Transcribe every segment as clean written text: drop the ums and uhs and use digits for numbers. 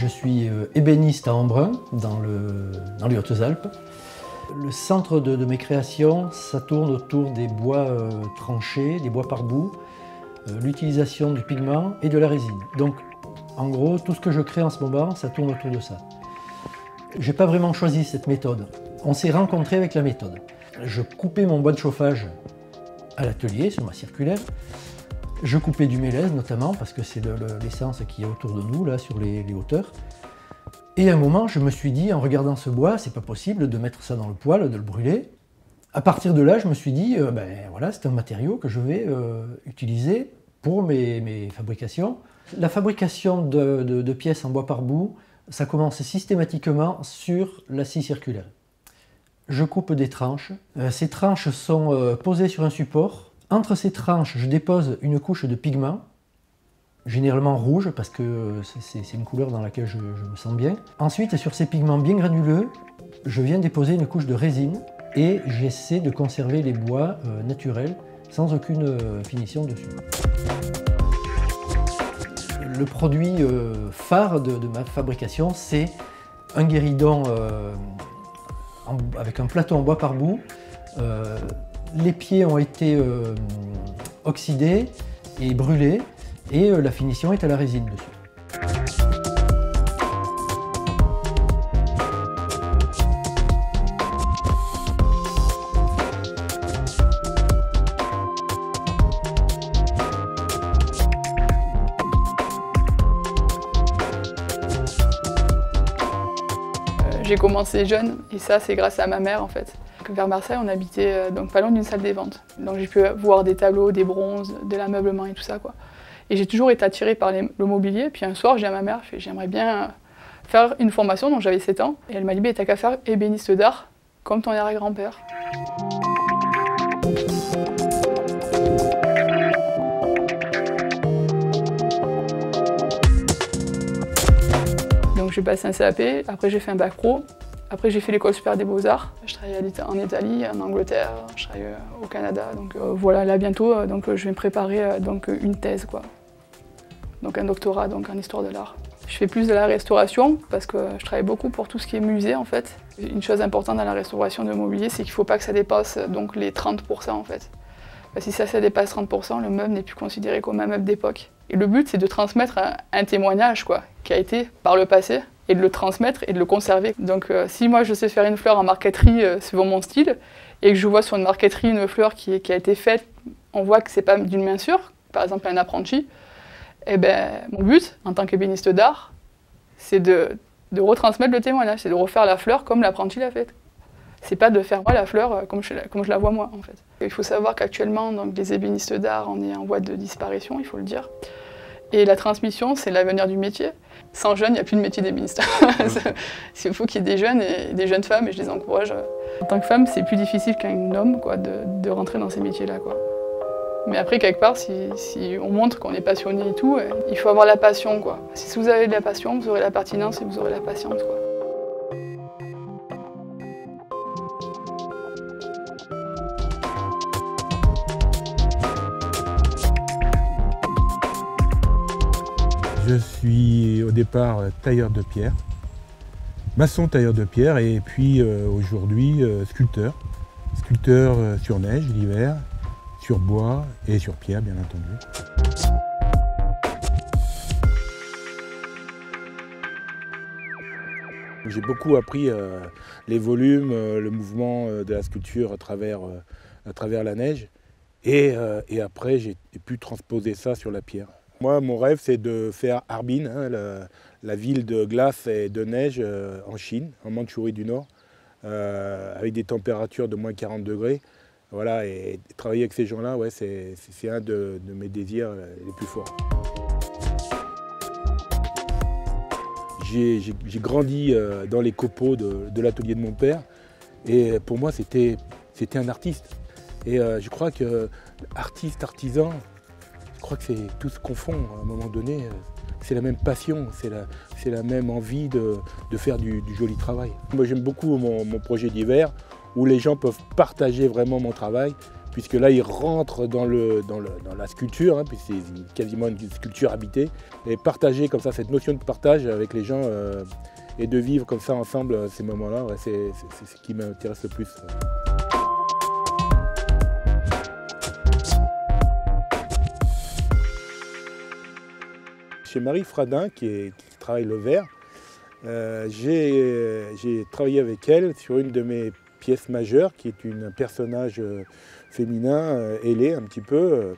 Je suis ébéniste à Embrun, dans les Hautes-Alpes. Le centre de mes créations, ça tourne autour des bois tranchés, des bois par bout, l'utilisation du pigment et de la résine. Donc, en gros, tout ce que je crée en ce moment, ça tourne autour de ça. Je n'ai pas vraiment choisi cette méthode. On s'est rencontrés avec la méthode. Je coupais mon bois de chauffage à l'atelier, sur ma circulaire. Je coupais du mélèze notamment, parce que c'est l'essence qui est autour de nous, là, sur les hauteurs. Et à un moment, je me suis dit, en regardant ce bois, c'est pas possible de mettre ça dans le poêle, de le brûler. À partir de là, je me suis dit, voilà, c'est un matériau que je vais utiliser pour mes fabrications. La fabrication de pièces en bois par bout, ça commence systématiquement sur la scie circulaire. Je coupe des tranches. Ces tranches sont posées sur un support. Entre ces tranches, je dépose une couche de pigment, généralement rouge, parce que c'est une couleur dans laquelle je me sens bien. Ensuite, sur ces pigments bien granuleux, je viens déposer une couche de résine et j'essaie de conserver les bois naturels, sans aucune finition dessus. Le produit phare de ma fabrication, c'est un guéridon avec un plateau en bois par bout. Les pieds ont été oxydés et brûlés et la finition est à la résine dessus. J'ai commencé jeune et ça c'est grâce à ma mère en fait. Vers Marseille on habitait donc pas loin d'une salle des ventes. Donc j'ai pu voir des tableaux, des bronzes, de l'ameublement et tout ça quoi. Et j'ai toujours été attirée par le mobilier. Puis un soir j'ai dit à ma mère, j'aimerais bien faire une formation, donc j'avais 7 ans. Et elle m'a dit, t'as qu'à faire ébéniste d'art comme ton arrière-grand-père. Donc j'ai passé un CAP, après j'ai fait un bac pro, après j'ai fait l'école supérieure des beaux-arts. Je travaille en Italie, en Angleterre, je travaille au Canada. Donc voilà, là bientôt, donc, je vais me préparer donc, une thèse, quoi. Donc un doctorat donc, en histoire de l'art. Je fais plus de la restauration parce que je travaille beaucoup pour tout ce qui est musée en fait. Une chose importante dans la restauration de mobilier, c'est qu'il ne faut pas que ça dépasse donc, les 30% en fait. Parce que si ça dépasse 30%, le meuble n'est plus considéré comme un meuble d'époque. Et le but, c'est de transmettre un témoignage quoi, qui a été par le passé, et de le transmettre et de le conserver. Donc si moi je sais faire une fleur en marqueterie selon mon style, et que je vois sur une marqueterie une fleur qui a été faite, on voit que c'est pas d'une main sûre, par exemple un apprenti, et ben mon but, en tant qu'ébéniste d'art, c'est de retransmettre le témoignage, c'est de refaire la fleur comme l'apprenti l'a faite. C'est pas de faire moi la fleur comme je la vois moi en fait. Il faut savoir qu'actuellement, les ébénistes d'art, on est en voie de disparition, il faut le dire. Et la transmission, c'est l'avenir du métier. Sans jeunes, il n'y a plus de métier d'ébéniste. Il faut qu'il y ait des jeunes et des jeunes femmes, et je les encourage. En tant que femme, c'est plus difficile qu'un homme quoi, de rentrer dans ces métiers-là. Mais après, quelque part, si on montre qu'on est passionné et tout, il faut avoir la passion. Quoi. Si vous avez de la passion, vous aurez la pertinence et vous aurez la patience. Quoi. Je suis au départ tailleur de pierre, maçon tailleur de pierre et puis aujourd'hui sculpteur. Sculpteur sur neige l'hiver, sur bois et sur pierre bien entendu. J'ai beaucoup appris les volumes, le mouvement de la sculpture à travers la neige et après j'ai pu transposer ça sur la pierre. Moi, mon rêve, c'est de faire Harbin, la ville de glace et de neige en Chine, en Mandchourie du Nord, avec des températures de moins 40 degrés. Voilà, et travailler avec ces gens-là, ouais, c'est un de mes désirs les plus forts. J'ai grandi dans les copeaux de l'atelier de mon père, et pour moi, c'était un artiste. Et je crois que artiste, artisan, je crois que c'est tout se confond à un moment donné. C'est la même passion, c'est la même envie de faire du joli travail. Moi j'aime beaucoup mon projet d'hiver où les gens peuvent partager vraiment mon travail puisque là il rentre dans la sculpture, hein, puis c'est quasiment une sculpture habitée, et partager comme ça cette notion de partage avec les gens et de vivre comme ça ensemble ces moments-là, ouais, c'est ce qui m'intéresse le plus. Chez Marie Fradin, qui travaille le verre, j'ai travaillé avec elle sur une de mes pièces majeures, qui est un personnage féminin ailé un petit peu,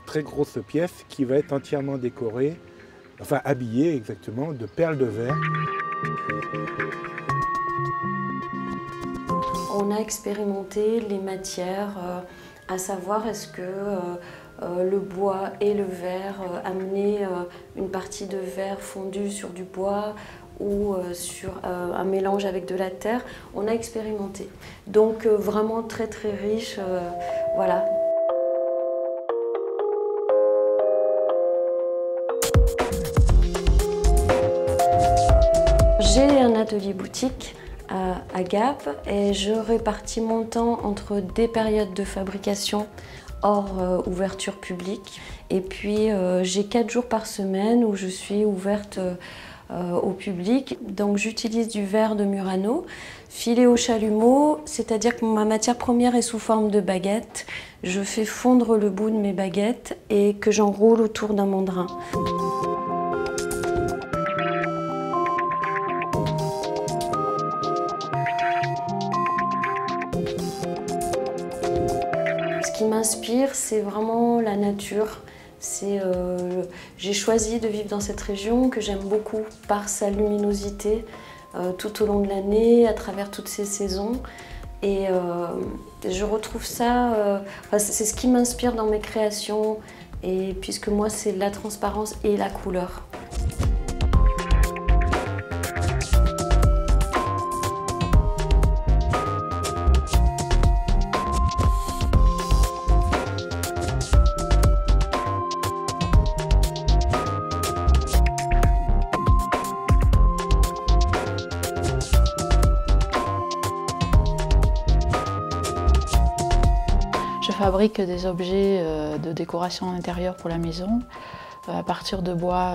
très grosse pièce, qui va être entièrement décorée, enfin habillée exactement, de perles de verre. On a expérimenté les matières, à savoir est-ce que le bois et le verre, amener une partie de verre fondu sur du bois ou sur un mélange avec de la terre, on a expérimenté. Donc vraiment très riche, voilà. J'ai un atelier boutique à Gap et je répartis mon temps entre des périodes de fabrication hors ouverture publique et puis j'ai 4 jours par semaine où je suis ouverte au public. Donc j'utilise du verre de Murano filé au chalumeau, c'est-à-dire que ma matière première est sous forme de baguette. Je fais fondre le bout de mes baguettes et que j'enroule autour d'un mandrin. Ce qui m'inspire, c'est vraiment la nature. J'ai choisi de vivre dans cette région que j'aime beaucoup par sa luminosité tout au long de l'année, à travers toutes ces saisons. Et je retrouve ça, c'est ce qui m'inspire dans mes créations, et puisque moi c'est la transparence et la couleur. Je fabrique des objets de décoration intérieure pour la maison à partir de bois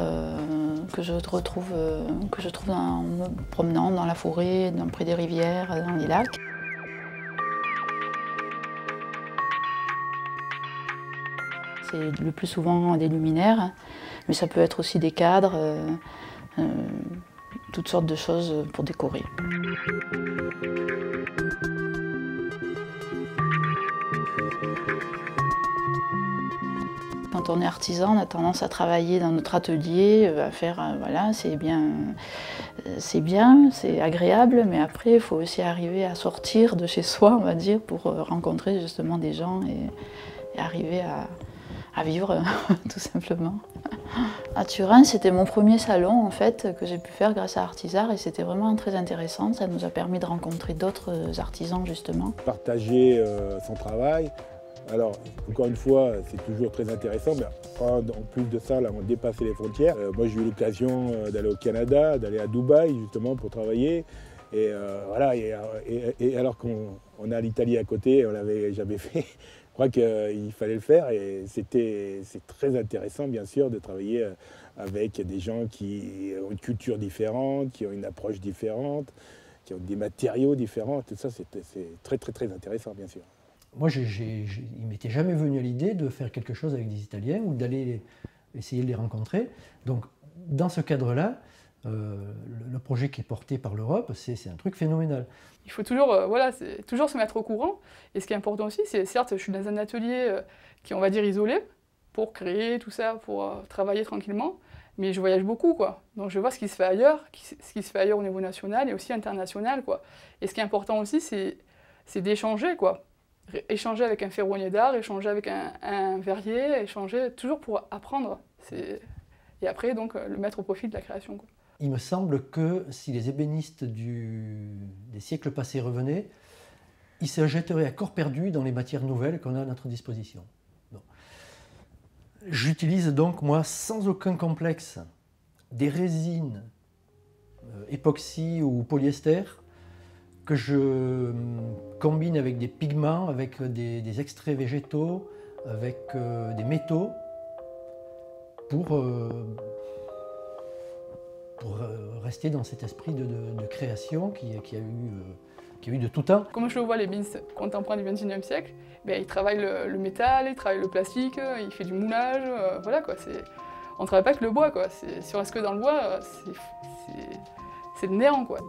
que je trouve en me promenant dans la forêt, près des rivières, dans les lacs. C'est le plus souvent des luminaires, mais ça peut être aussi des cadres, toutes sortes de choses pour décorer. Quand on est artisan, on a tendance à travailler dans notre atelier, à faire, voilà, c'est bien, c'est agréable, mais après, il faut aussi arriver à sortir de chez soi, on va dire, pour rencontrer justement des gens et arriver à vivre, tout simplement. À Turin, c'était mon premier salon, en fait, que j'ai pu faire grâce à Artisart, et c'était vraiment très intéressant. Ça nous a permis de rencontrer d'autres artisans, justement. Partager son travail. Alors, encore une fois, c'est toujours très intéressant, mais en plus de ça, là, on dépasse les frontières. Moi, j'ai eu l'occasion d'aller au Canada, d'aller à Dubaï, justement, pour travailler. Et voilà, et alors qu'on a l'Italie à côté, on ne l'avait jamais fait, je crois qu'il fallait le faire. Et c'est très intéressant, bien sûr, de travailler avec des gens qui ont une culture différente, qui ont une approche différente, qui ont des matériaux différents. Tout ça, c'est très intéressant, bien sûr. Moi, il ne m'était jamais venu à l'idée de faire quelque chose avec des Italiens ou d'aller essayer de les rencontrer. Donc, dans ce cadre-là, le projet qui est porté par l'Europe, c'est un truc phénoménal. Il faut toujours, toujours se mettre au courant. Et ce qui est important aussi, c'est certes, je suis dans un atelier qui est, on va dire, isolé, pour créer tout ça, pour travailler tranquillement. Mais je voyage beaucoup, quoi. Donc je vois ce qui se fait ailleurs, ce qui se fait ailleurs au niveau national et aussi international, quoi. Et ce qui est important aussi, c'est d'échanger, quoi. Échanger avec un ferronnier d'art, échanger avec un verrier, échanger toujours pour apprendre. Et après, donc, le mettre au profit de la création, quoi. Il me semble que si les ébénistes des siècles passés revenaient, ils se jetteraient à corps perdu dans les matières nouvelles qu'on a à notre disposition. J'utilise donc, moi, sans aucun complexe, des résines époxy ou polyester que je combine avec des pigments, avec des extraits végétaux, avec des métaux, pour rester dans cet esprit de création qui a eu de tout temps. Comme je le vois, les Beans contemporains du XXIe siècle, ben, ils travaillent le métal, ils travaillent le plastique, ils font du moulage, voilà quoi. On ne travaille pas que le bois, quoi. Si on reste que dans le bois, c'est le néant, quoi.